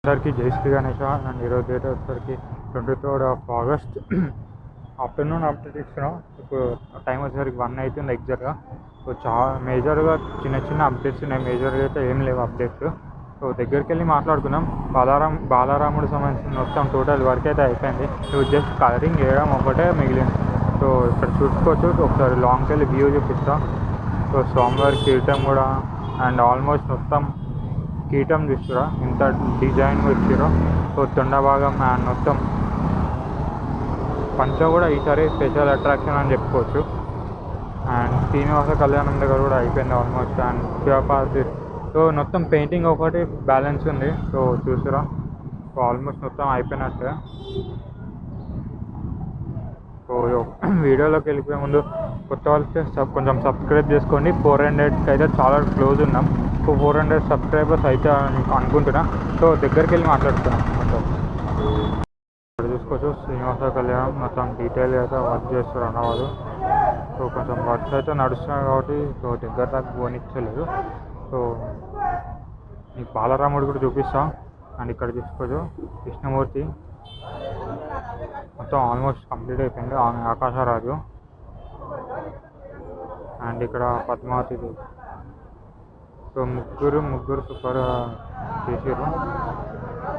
అందరికీ జై శ్రీ గణేష. అండ్ ఈరోజు డేట్ వచ్చేసరికి 23rd of August afternoon update ఇస్తున్నాం. ఇప్పుడు టైం వచ్చేసరికి 1 అవుతుంది ఎగ్జాక్ట్గా. సో చాలా మేజర్గా చిన్న చిన్న అప్డేట్స్ ఉన్నాయి, మేజర్గా అయితే ఏం లేవు అప్డేట్స్. సో దగ్గరికి వెళ్ళి మాట్లాడుకుందాం. బాలరాముడు సంబంధించిన మొత్తం టోటల్ వర్క్ అయితే అయిపోయింది. ఇప్పుడు జస్ట్ కలరింగ్ వేయడం ఒకటే మిగిలింది. సో ఇక్కడ చూసుకోవచ్చు, ఒకసారి లాంగ్కి వెళ్ళి వ్యూ చూపిస్తాం. సో స్వామివారి కిరీటం కూడా అండ్ ఆల్మోస్ట్ మొత్తం కీటం చూస్తురా ఇంత డిజైన్ వచ్చారో. సో తొండ భాగం అండ్ మొత్తం పంచ కూడా ఈసారి స్పెషల్ అట్రాక్షన్ అని చెప్పుకోవచ్చు. అండ్ శ్రీనివాస కళ్యాణం దగ్గర కూడా అయిపోయింది ఆల్మోస్ట్. అండ్ శివపార్వతి సో మొత్తం పెయింటింగ్ ఒకటి బ్యాలెన్స్ ఉంది. సో చూసారా, సో ఆల్మోస్ట్ మొత్తం అయిపోయినట్టే. సో వీడియోలోకి వెళ్ళిపోయే ముందు కొత్త వాళ్ళకి కొంచెం సబ్స్క్రైబ్ చేసుకోండి. 400కి అయితే చాలా క్లోజ్ ఉన్నాం. సో 400 సబ్స్క్రైబర్స్ అయితే అనుకుంటున్నా. సో దగ్గరికి వెళ్ళి మాట్లాడుతున్నాం. మొత్తం ఇక్కడ చూసుకోవచ్చు, శ్రీనివాస కళ్యాణం మొత్తం డీటెయిల్గా అయితే వర్క్ చేస్తారు అన్నవాళ్ళు. సో కొంచెం వర్క్స్ అయితే నడుస్తున్నాయి కాబట్టి సో దగ్గర దాకా పోనిచ్చలేదు. సో మీకు బాలరాముడు కూడా చూపిస్తాం. అండ్ ఇక్కడ చూసుకోవచ్చు కృష్ణమూర్తి మొత్తం ఆల్మోస్ట్ కంప్లీట్ అయిపోయింది. ఆకాశరాజు అండ్ ఇక్కడ పద్మావతి. సో ముగ్గురు సూపర్ చేసారు.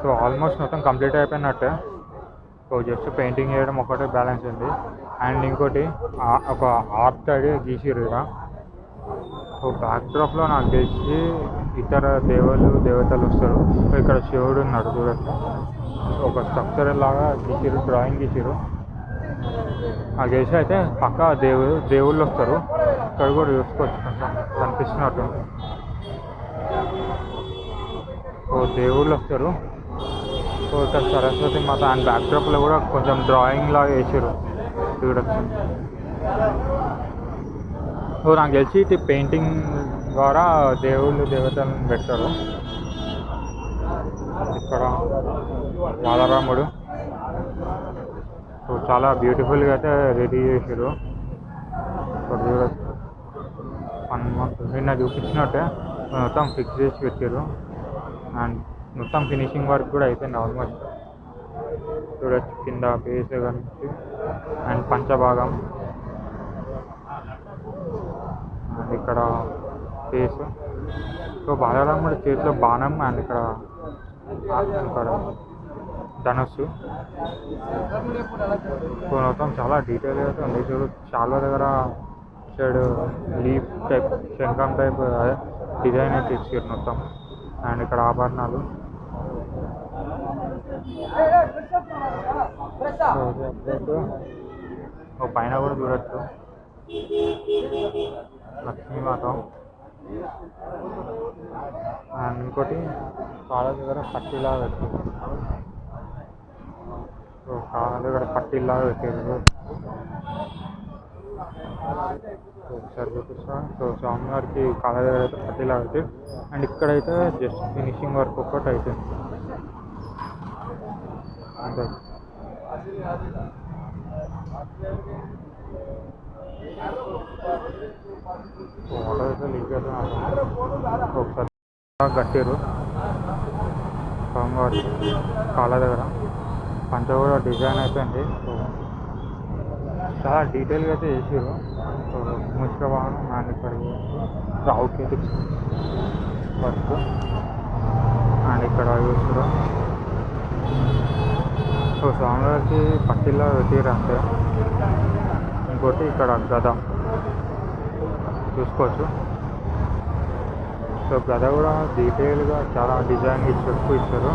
సో ఆల్మోస్ట్ మొత్తం కంప్లీట్ అయిపోయినట్టే. సో జస్ట్ పెయింటింగ్ చేయడం ఒకటే బ్యాలెన్స్ ఉంది. అండ్ ఇంకోటి ఒక ఆర్ట్ అది గీసిరు ఇక్కడ. సో బ్యాక్డ్రాప్లో నాకు తెలిసి ఇతర దేవతలు వస్తారు. సో ఇక్కడ శివుడు ఉన్నాడు చూడచ్చు. ఒక స్ట్రక్చర్ లాగా గీసిరు, డ్రాయింగ్ గీసిరు. నాకు తెలిసి అయితే పక్క దేవుళ్ళు వస్తారు. ఇక్కడ కూడా చూసుకోవచ్చు, కొంచెం కనిపిస్తున్నట్టు. సో దేవుళ్ళు వస్తారు. సో ఇక్కడ సరస్వతి మాత అండ్ బ్యాక్డ్రాప్లో కూడా కొంచెం డ్రాయింగ్ లాగా వేసారు చూడచ్చు. సో నాకు తెలిసి ఇది పెయింటింగ్ ద్వారా దేవతలను పెడతారు. ఇక్కడ బాలరాముడు సో చాలా బ్యూటిఫుల్గా అయితే రెడీ చేసారు. ఇక్కడ చూడచ్చు, 1 month నిన్న చూపించినట్టే మొత్తం ఫిక్స్ చేసి పెట్టారు. అండ్ మొత్తం ఫినిషింగ్ వర్క్ కూడా అయిపోయింది ఆల్మోస్ట్. చూడచ్చు కింద బేస్ కనిపించి అండ్ పంచభాగం అండ్ ఇక్కడ ఫేస్. సో బాలరాముడి చేతిలో బాణం అండ్ ఇక్కడ ధనుస్సు. సో మొత్తం చాలా డీటెయిల్గా అయితే ఉంది. చూడు చాలా దగ్గర సైడ్ లీఫ్ టైప్ శంఖం టైప్ డిజైన్ అయితే ఇచ్చారు మొత్తం. అండ్ ఇక్కడ ఆభరణాలు. పైన కూడా చూడచ్చు లక్ష్మీమాత. అండ్ ఇంకోటి చాలా దగ్గర పట్టిలాగా పెట్టారు. సో చాలా దగ్గర పట్టిలాగా పెట్టారు. ఒకసారి చూపిస్తాను. సో స్వామివారికి కాళ్ళ దగ్గర అయితే పట్టిలాగా పెట్టి అండ్ ఇక్కడైతే జస్ట్ ఫినిషింగ్ వర్క్ ఒక్కటి అవుతుంది అంతే. వాటర్ అయితే లీక్ అయితే ఒకసారి కట్టారు స్వామివారి కాళ్ళ దగ్గర. పంచ కూడా డిజైన్ అయిపోయింది. సో చాలా డీటెయిల్గా అయితే చేసారు. సో ముష్క వాహనం అండ్ ఇక్కడ రావుకేటిక్స్ వర్క్ అండ్ ఇక్కడ చూస్తారు. సో స్వామివారికి పట్టిలా పెట్టారు అంతే. ఇంకోటి ఇక్కడ గద చూసుకోవచ్చు. సో గద కూడా డీటెయిల్గా చాలా డిజైన్ ఇచ్చారు.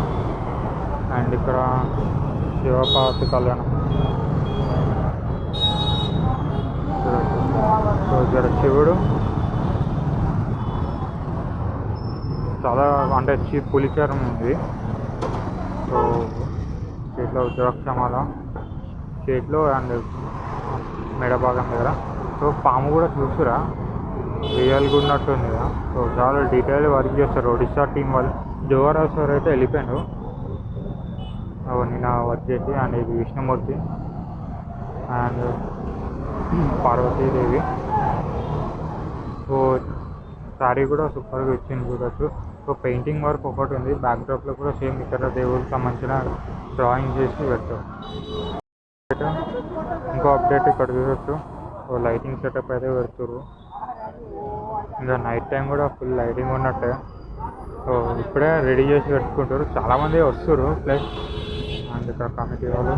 అండ్ ఇక్కడ శివపార్వతి కళ్యాణం. సో ఇక్కడ శివుడు చాలా అంటే పులిచర్మం ఉంది. సో చేతిలో రుద్రాక్షమాల చేతిలో అండ్ మెడ భాగం దగ్గర. సో పాము కూడా చూసురా రియల్గా ఉన్నట్టుంది కదా. సో చాలా డీటెయిల్ వర్క్ చేస్తారు ఒడిశా టీం వాళ్ళు. జోవరాజ్ సార్ అయితే వెళ్ళిపోయాడు నిన్న వర్క్ చేసి. అండ్ ఇది విష్ణుమూర్తి అండ్ పార్వతీదేవి. సో శారీ కూడా సూపర్గా ఇచ్చింది చూడచ్చు. సో పెయింటింగ్ వర్క్ ఒకటి ఉంది, బ్యాక్ డ్రాప్లో కూడా సేమ్ ఇక్కడ దేవుడికి సంబంధించిన డ్రాయింగ్ చేసి పెట్టారు. ఇంకో అప్డేట్ ఇక్కడ చూడొచ్చు, లైటింగ్ సెటప్ అయితే పెడుతుర్రు. ఇంకా నైట్ టైం కూడా ఫుల్ లైటింగ్ ఉన్నట్టే. సో ఇప్పుడే రెడీ చేసి పెట్టుకుంటారు, చాలామంది వస్తారు. ప్లస్ అండ్ ఇక్కడ కమిటీ వాళ్ళు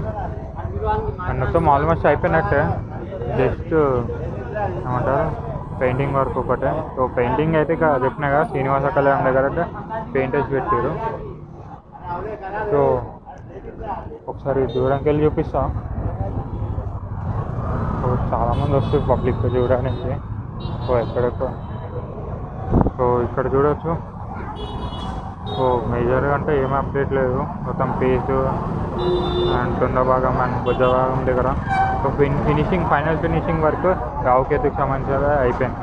అండ్ మొత్తం ఆల్మోస్ట్ అయిపోయినట్టే. జస్ట్ ఏమంటారు పెయింటింగ్ వర్క్ ఒకటే. సో పెయింటింగ్ అయితే ఇక చెప్పినా కదా శ్రీనివాస కళ్యాణం దగ్గర అయితే పెయింట్ వేసి పెట్టారు. సో ఒకసారి దూరంకి వెళ్ళి చూపిస్తా. సో చాలామంది వస్తారు పబ్లిక్ చూడడానికి. సో ఎక్కడెక్కడ సో ఇక్కడ చూడవచ్చు. సో మేజర్గా అంటే ఏం అప్డేట్ లేదు, మొత్తం పేజ్ అండ్ తొండ భాగం అండ్ భుజ భాగం దగ్గర. So finishing final finishing work రావుకేతుకి సంబంధించిన అయిపోయింది.